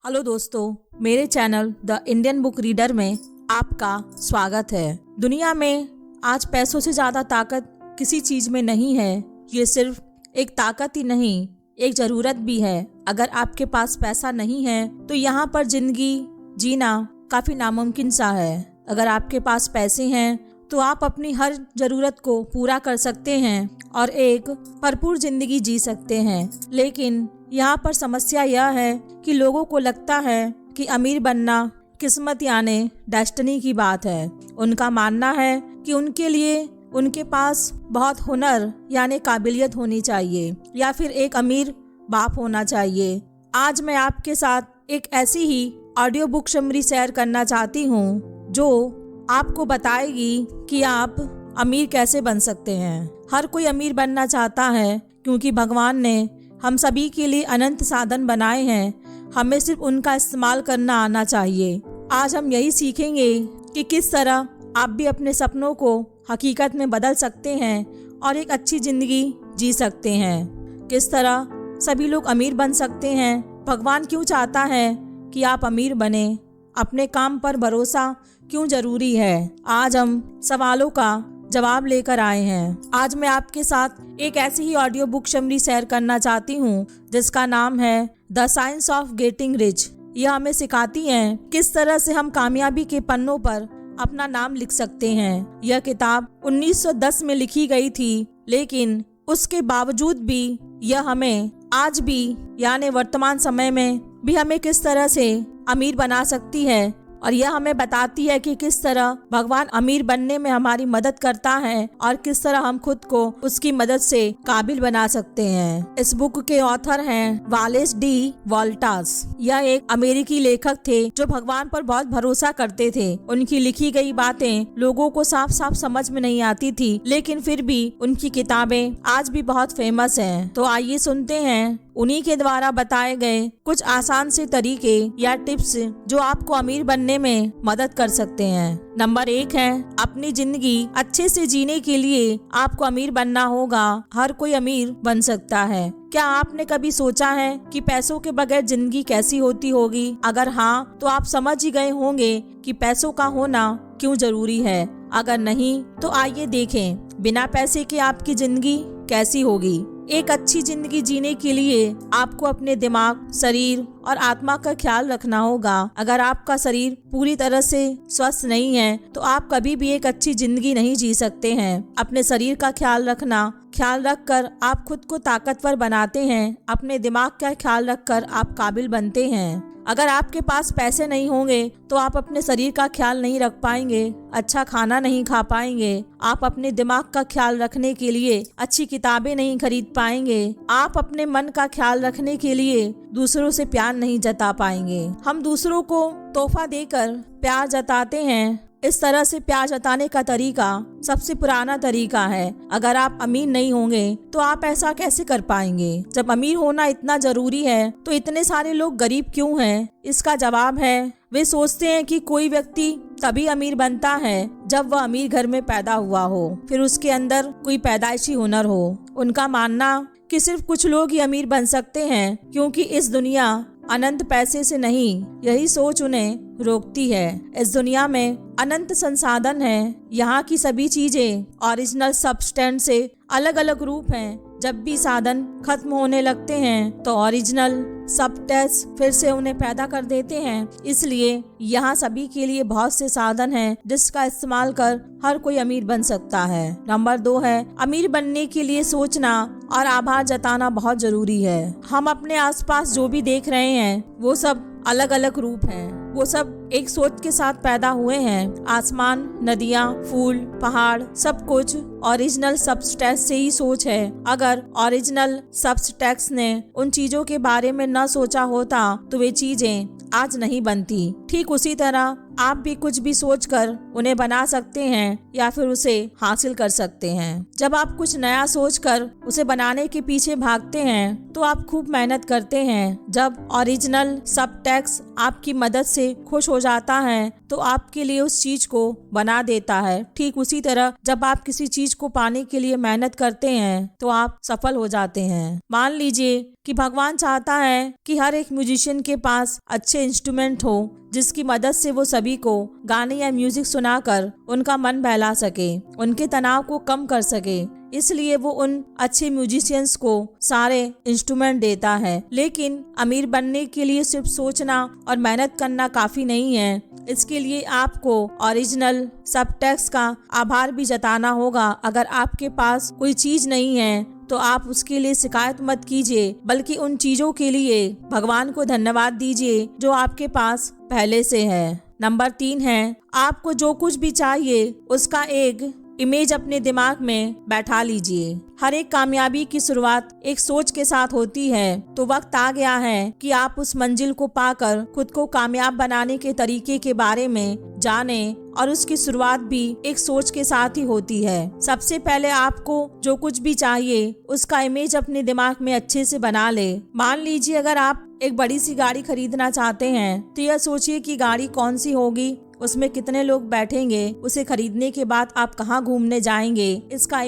Hello दोस्तों, मेरे channel the Indian book reader में आपका स्वागत है। दुनिया में आज पैसों से ज़्यादा ताकत किसी चीज़ में नहीं है। ये सिर्फ एक ताकत ही नहीं, एक ज़रूरत भी है। अगर आपके पास पैसा नहीं है तो यहाँ पर ज़िंदगी जीना काफ़ी नामुमकिन सा है। अगर आपके पास पैसे हैं तो आप अपनी हर ज़रूरत को पूरा कर सकते हैं और एक भरपूर ज़िंदगी जी सकते हैं। लेकिन यहाँ पर समस्या यह है कि लोगों को लगता है कि अमीर बनना किस्मत यानी डेस्टिनी की बात है। उनका मानना है कि उनके लिए उनके पास बहुत हुनर यानी काबिलियत होनी चाहिए या फिर एक अमीर बाप होना चाहिए। आज मैं आपके साथ एक ऐसी ही ऑडियो बुक समरी शेयर करना चाहती हूँ जो आपको बताएगी कि आप अमीर कैसे बन सकते हैं। हर कोई अमीर बनना चाहता है क्योंकि भगवान ने हम सभी के लिए अनंत साधन बनाए हैं। हमें सिर्फ उनका इस्तेमाल करना आना चाहिए। आज हम यही सीखेंगे कि किस तरह आप भी अपने सपनों को हकीकत में बदल सकते हैं और एक अच्छी ज़िंदगी जी सकते हैं। किस तरह सभी लोग अमीर बन सकते हैं। भगवान क्यों चाहता है कि आप अमीर बने। अपने काम पर भरोसा क्यों ज़रूरी है। आज हम सवालों का जवाब लेकर आए हैं। आज मैं आपके साथ एक ऐसी ही ऑडियो बुक समरी शेयर करना चाहती हूँ जिसका नाम है the science of getting rich. यह हमें सिखाती है किस तरह से हम कामयाबी के पन्नों पर अपना नाम लिख सकते हैं। यह किताब 1910 में लिखी गई थी, लेकिन उसके बावजूद भी यह हमें आज भी यानी वर्तमान समय में भी हमें किस तरह से अमीर बना सकती है और यह हमें बताती है कि किस तरह भगवान अमीर बनने में हमारी मदद करता है और किस तरह हम खुद को उसकी मदद से काबिल बना सकते हैं। इस बुक के ऑथर हैं वालेस डी वॉल्टास। यह एक अमेरिकी लेखक थे जो भगवान पर बहुत भरोसा करते थे। उनकी लिखी गई बातें लोगों को साफ साफ समझ में नहीं आती थी, लेकिन फिर भी उनकी किताबें आज भी बहुत फेमस हैं। तो आइए सुनते हैं उन्हीं के द्वारा बताए गए कुछ आसान से तरीके या टिप्स जो आपको अमीर बनने में मदद कर सकते हैं। नंबर 1 है, अपनी जिंदगी अच्छे से जीने के लिए आपको अमीर बनना होगा। हर कोई अमीर बन सकता है। क्या आपने कभी सोचा है कि पैसों के बगैर जिंदगी कैसी होती होगी? अगर हाँ, तो आप समझ ही गए होंगे कि पैसों का होना क्यों जरूरी है। अगर नहीं, तो आइए देखें बिना पैसे के आपकी जिंदगी कैसी होगी। एक अच्छी जिंदगी जीने के लिए आपको अपने दिमाग, शरीर और आत्मा का ख्याल रखना होगा। अगर आपका शरीर पूरी तरह से स्वस्थ नहीं है तो आप कभी भी एक अच्छी जिंदगी नहीं जी सकते हैं। अपने शरीर का ख्याल रखकर आप खुद को ताकतवर बनाते हैं। अपने दिमाग का ख्याल रखकर आप काबिल बनते हैं। अगर आपके पास पैसे नहीं होंगे तो आप अपने शरीर का ख्याल नहीं रख पाएंगे, अच्छा खाना नहीं खा पाएंगे, आप अपने दिमाग का ख्याल रखने के लिए अच्छी किताबें नहीं खरीद पाएंगे, आप अपने मन का ख्याल रखने के लिए दूसरों से प्यार नहीं जता पाएंगे। हम दूसरों को तोहफा देकर प्यार जताते हैं। इस तरह से प्यार जताने का तरीका सबसे पुराना तरीका है। अगर आप अमीर नहीं होंगे तो आप ऐसा कैसे कर पाएंगे? जब अमीर होना इतना जरूरी है तो इतने सारे लोग गरीब क्यों हैं? इसका जवाब है, वे सोचते हैं कि कोई व्यक्ति तभी अमीर बनता है जब वह अमीर घर में पैदा हुआ हो, फिर उसके अंदर कोई पैदाइशी हुनर हो। उनका मानना कि सिर्फ कुछ लोग ही अमीर बन सकते हैं क्योंकि इस दुनिया अनंत पैसे से नहीं, यही सोच उन्हें रोकती है। इस दुनिया में अनंत संसाधन है। यहाँ की सभी चीजें ओरिजिनल सब्सटेंस से अलग अलग रूप हैं। जब भी साधन खत्म होने लगते हैं तो ओरिजिनल सब्सटेंस फिर से उन्हें पैदा कर देते हैं। इसलिए यहाँ सभी के लिए बहुत से साधन हैं जिसका इस्तेमाल कर हर कोई अमीर बन सकता है। नंबर 2 है, अमीर बनने के लिए सोचना और आभार जताना बहुत जरूरी है। हम अपने आसपास जो भी देख रहे हैं वो सब अलग अलग रूप हैं। वो सब एक सोच के साथ पैदा हुए हैं। आसमान, नदियाँ, फूल, पहाड़, सब कुछ ओरिजिनल सब्सटेंस से ही सोच है। अगर ओरिजिनल सब्सटेंस ने उन चीजों के बारे में न सोचा होता तो वे चीजें आज नहीं बनती। ठीक उसी तरह आप भी कुछ भी सोचकर उन्हें बना सकते हैं या फिर उसे हासिल कर सकते हैं। जब आप कुछ नया सोचकर उसे बनाने के पीछे भागते हैं तो आप खूब मेहनत करते हैं। जब ओरिजिनल सब टेक्स्ट आपकी मदद से खुश हो जाता है तो आपके लिए उस चीज को बना देता है। ठीक उसी तरह जब आप किसी चीज को पाने के लिए मेहनत करते हैं तो आप सफल हो जाते हैं। मान लीजिए कि भगवान चाहता है कि हर एक म्यूजिशियन के पास अच्छे इंस्ट्रूमेंट हो जिसकी मदद से वो सभी को गाने या म्यूजिक सुनाकर उनका मन बहला सके, उनके तनाव को कम कर सके। इसलिए वो उन अच्छे म्यूजिशियंस को सारे इंस्ट्रूमेंट देता है। लेकिन अमीर बनने के लिए सिर्फ सोचना और मेहनत करना काफी नहीं है। इसके लिए आपको ओरिजिनल सब टेक्स्ट का आभार भी जताना होगा। अगर आपके पास कोई चीज नहीं है तो आप उसके लिए शिकायत मत कीजिए, बल्कि उन चीजों के लिए भगवान को धन्यवाद दीजिए जो आपके पास पहले से है। नंबर 3 है, आपको जो कुछ भी चाहिए उसका एक इमेज अपने दिमाग में बैठा लीजिए। हर एक कामयाबी की शुरुआत एक सोच के साथ होती है, तो वक्त आ गया है कि आप उस मंजिल को पाकर खुद को कामयाब बनाने के तरीके के बारे में जानें। और उसकी शुरुआत भी एक सोच के साथ ही होती है। सबसे पहले आपको जो कुछ भी चाहिए उसका इमेज अपने दिमाग में अच्छे से बना ले। मान लीजिए अगर आप एक बड़ी सी गाड़ी खरीदना चाहते हैं तो यह सोचिए कि गाड़ी कौन सी होगी, उसमें कितने लोग बैठेंगे, उसे खरीदने के बाद आप कहाँ घूमने जाएंगे। इसका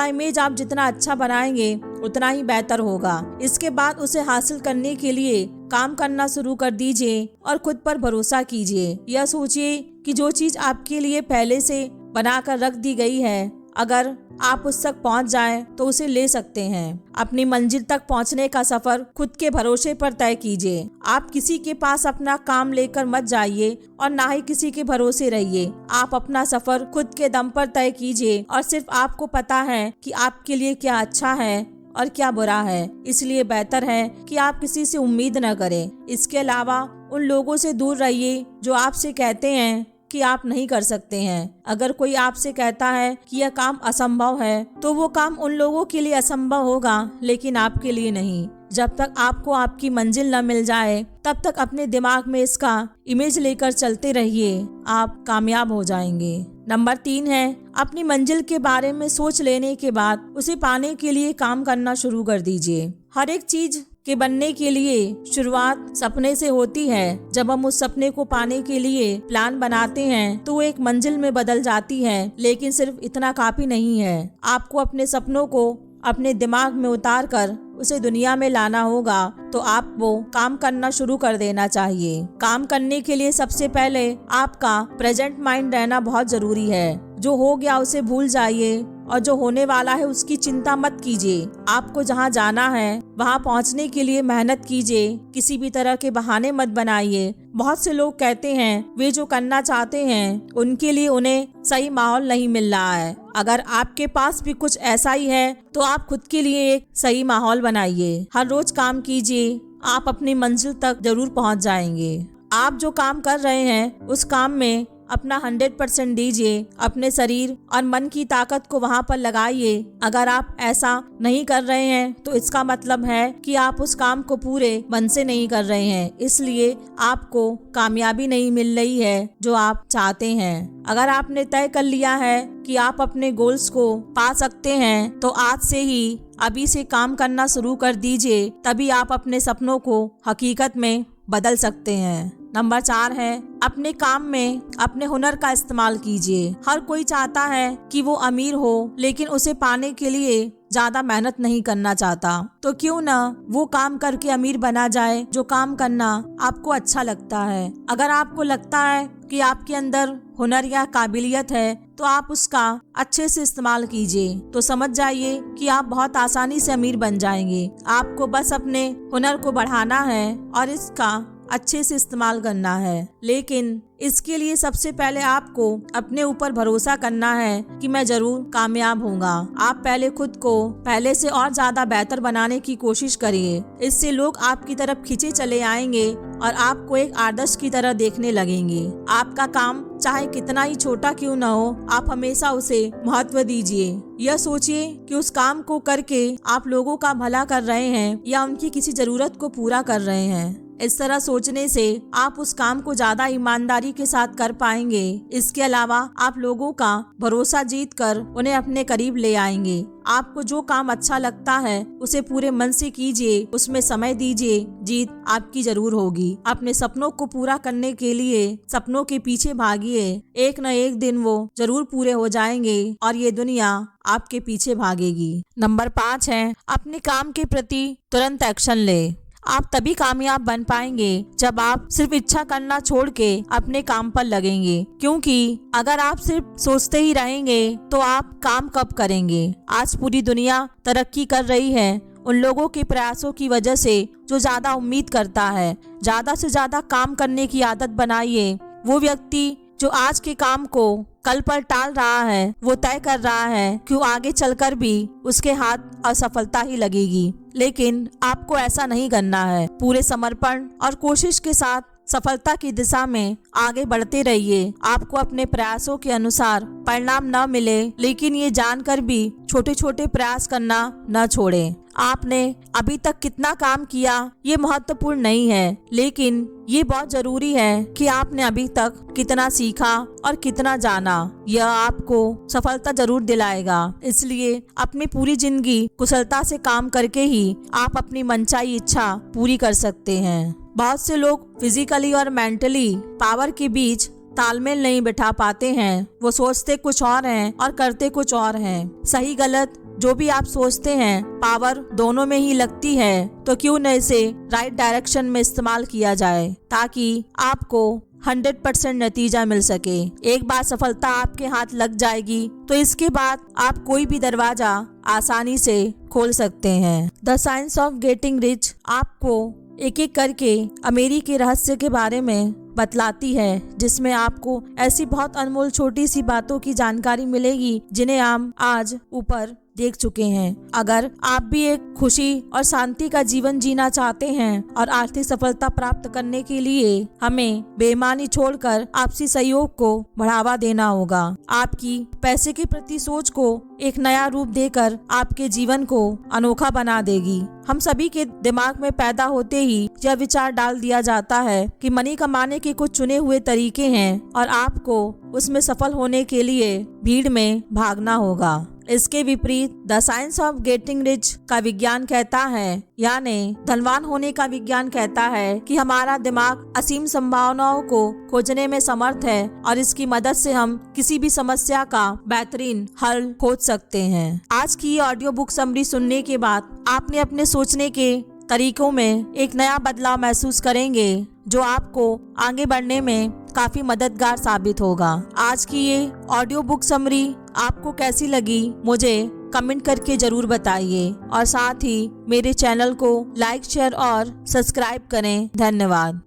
इमेज आप जितना अच्छा बनाएंगे उतना ही बेहतर होगा। इसके बाद उसे हासिल करने के लिए काम करना शुरू कर दीजिए और खुद पर भरोसा कीजिए। यह सोचिए कि जो चीज आपके लिए पहले से बनाकर रख दी गई है, अगर आप उस तक पहुंच जाएं तो उसे ले सकते हैं। अपनी मंजिल तक पहुंचने का सफर खुद के भरोसे पर तय कीजिए। आप किसी के पास अपना काम लेकर मत जाइए और ना ही किसी के भरोसे रहिए। आप अपना सफर खुद के दम पर तय कीजिए और सिर्फ आपको पता है कि आपके लिए क्या अच्छा है और क्या बुरा है। इसलिए बेहतर है कि आप किसी से उम्मीद न करें। इसके अलावा उन लोगों से दूर रहिए जो आपसे कहते हैं कि आप नहीं कर सकते हैं। अगर कोई आपसे कहता है कि यह काम असंभव है तो वो काम उन लोगों के लिए असंभव होगा, लेकिन आपके लिए नहीं। जब तक आपको आपकी मंजिल न मिल जाए तब तक अपने दिमाग में इसका इमेज लेकर चलते रहिए, आप कामयाब हो जाएंगे। नंबर 3 है, अपनी मंजिल के बारे में सोच लेने के बाद उसे पाने के लिए काम करना शुरू कर दीजिए। हर एक चीज के बनने के लिए शुरुआत सपने से होती है। जब हम उस सपने को पाने के लिए प्लान बनाते हैं तो वो एक मंजिल में बदल जाती है। लेकिन सिर्फ इतना काफी नहीं है, आपको अपने सपनों को अपने दिमाग में उतार कर उसे दुनिया में लाना होगा। तो आप वो काम करना शुरू कर देना चाहिए। काम करने के लिए सबसे पहले आपका प्रेजेंट माइंड रहना बहुत जरूरी है। जो हो गया उसे भूल जाइए और जो होने वाला है उसकी चिंता मत कीजिए। आपको जहाँ जाना है वहाँ पहुँचने के लिए मेहनत कीजिए। किसी भी तरह के बहाने मत बनाइए। बहुत से लोग कहते हैं वे जो करना चाहते हैं उनके लिए उन्हें सही माहौल नहीं मिल रहा है। अगर आपके पास भी कुछ ऐसा ही है तो आप खुद के लिए एक सही माहौल बनाइए। हर रोज काम कीजिए, आप अपनी मंजिल तक जरूर पहुंच जाएंगे। आप जो काम कर रहे हैं उस काम में अपना 100% दीजिए। अपने शरीर और मन की ताकत को वहाँ पर लगाइए। अगर आप ऐसा नहीं कर रहे हैं तो इसका मतलब है कि आप उस काम को पूरे मन से नहीं कर रहे हैं, इसलिए आपको कामयाबी नहीं मिल रही है जो आप चाहते हैं। अगर आपने तय कर लिया है कि आप अपने गोल्स को पा सकते हैं तो आज से ही अभी से काम करना शुरू कर दीजिए, तभी आप अपने सपनों को हकीकत में बदल सकते हैं। नंबर 4 है, अपने काम में अपने हुनर का इस्तेमाल कीजिए। हर कोई चाहता है कि वो अमीर हो, लेकिन उसे पाने के लिए ज्यादा मेहनत नहीं करना चाहता। तो क्यों ना वो काम करके अमीर बना जाए जो काम करना आपको अच्छा लगता है। अगर आपको लगता है कि आपके अंदर हुनर या काबिलियत है तो आप उसका अच्छे से इस्तेमाल कीजिए। तो समझ जाइए कि आप बहुत आसानी से अमीर बन जाएंगे। आपको बस अपने हुनर को बढ़ाना है और इसका अच्छे से इस्तेमाल करना है। लेकिन इसके लिए सबसे पहले आपको अपने ऊपर भरोसा करना है कि मैं जरूर कामयाब होऊंगा। आप पहले खुद को पहले से और ज्यादा बेहतर बनाने की कोशिश करिए। इससे लोग आपकी तरफ खींचे चले आएंगे और आपको एक आदर्श की तरह देखने लगेंगे। आपका काम चाहे कितना ही छोटा क्यों न हो, आप हमेशा उसे महत्व दीजिए। यह सोचिए कि उस काम को करके आप लोगों का भला कर रहे हैं या उनकी किसी जरूरत को पूरा कर रहे हैं। इस तरह सोचने से आप उस काम को ज्यादा ईमानदारी के साथ कर पाएंगे। इसके अलावा आप लोगों का भरोसा जीत कर उन्हें अपने करीब ले आएंगे। आपको जो काम अच्छा लगता है उसे पूरे मन से कीजिए, उसमें समय दीजिए, जीत आपकी जरूर होगी। अपने सपनों को पूरा करने के लिए सपनों के पीछे भागिए, एक न एक दिन वो जरूर पूरे हो जाएंगे और ये दुनिया आपके पीछे भागेगी। नंबर 5 है, अपने काम के प्रति तुरंत एक्शन ले। आप तभी कामयाब बन पाएंगे जब आप सिर्फ इच्छा करना छोड़ के अपने काम पर लगेंगे, क्योंकि अगर आप सिर्फ सोचते ही रहेंगे तो आप काम कब करेंगे। आज पूरी दुनिया तरक्की कर रही है उन लोगों के प्रयासों की वजह से जो ज्यादा उम्मीद करता है। ज्यादा से ज्यादा काम करने की आदत बनाइए। वो व्यक्ति जो आज के काम को कल पर टाल रहा है वो तय कर रहा है कि आगे चलकर भी उसके हाथ असफलता ही लगेगी, लेकिन आपको ऐसा नहीं करना है। पूरे समर्पण और कोशिश के साथ सफलता की दिशा में आगे बढ़ते रहिए। आपको अपने प्रयासों के अनुसार परिणाम न मिले, लेकिन ये जानकर भी छोटे छोटे प्रयास करना न छोड़ें। आपने अभी तक कितना काम किया ये महत्वपूर्ण नहीं है, लेकिन ये बहुत जरूरी है कि आपने अभी तक कितना सीखा और कितना जाना। यह आपको सफलता जरूर दिलाएगा। इसलिए अपनी पूरी जिंदगी कुशलता से काम करके ही आप अपनी मनचाही इच्छा पूरी कर सकते हैं। बहुत से लोग फिजिकली और मेंटली पावर के बीच तालमेल नहीं बिठा पाते हैं। वो सोचते कुछ और हैं और करते कुछ और हैं। सही गलत जो भी आप सोचते हैं, पावर दोनों में ही लगती है, तो क्यों न इसे राइट डायरेक्शन में इस्तेमाल किया जाए ताकि आपको 100% नतीजा मिल सके। एक बार सफलता आपके हाथ लग जाएगी तो इसके बाद आप कोई भी दरवाजा आसानी से खोल सकते हैं। The science of getting rich आपको एक एक करके अमीरी के रहस्य के बारे में बतलाती है, जिसमें आपको ऐसी बहुत अनमोल छोटी सी बातों की जानकारी मिलेगी जिन्हें हम आज ऊपर देख चुके हैं। अगर आप भी एक खुशी और शांति का जीवन जीना चाहते हैं और आर्थिक सफलता प्राप्त करने के लिए हमें बेईमानी छोड़कर आपसी सहयोग को बढ़ावा देना होगा। आपकी पैसे के प्रति सोच को एक नया रूप देकर आपके जीवन को अनोखा बना देगी। हम सभी के दिमाग में पैदा होते ही यह विचार डाल दिया जाता है कि मनी कमाने के कुछ चुने हुए तरीके हैं और आपको उसमें सफल होने के लिए भीड़ में भागना होगा। इसके विपरीत the science of getting rich का विज्ञान कहता है, यानी धनवान होने का विज्ञान कहता है कि हमारा दिमाग असीम संभावनाओं को खोजने में समर्थ है और इसकी मदद से हम किसी भी समस्या का बेहतरीन हल खोज सकते हैं। आज की ये ऑडियो बुक समरी सुनने के बाद आपने अपने सोचने के तरीकों में एक नया बदलाव महसूस करेंगे जो आपको आगे बढ़ने में काफी मददगार साबित होगा। आज की ये ऑडियो बुक समरी आपको कैसी लगी मुझे कमेंट करके जरूर बताइए और साथ ही मेरे चैनल को लाइक, शेयर और सब्सक्राइब करें। धन्यवाद।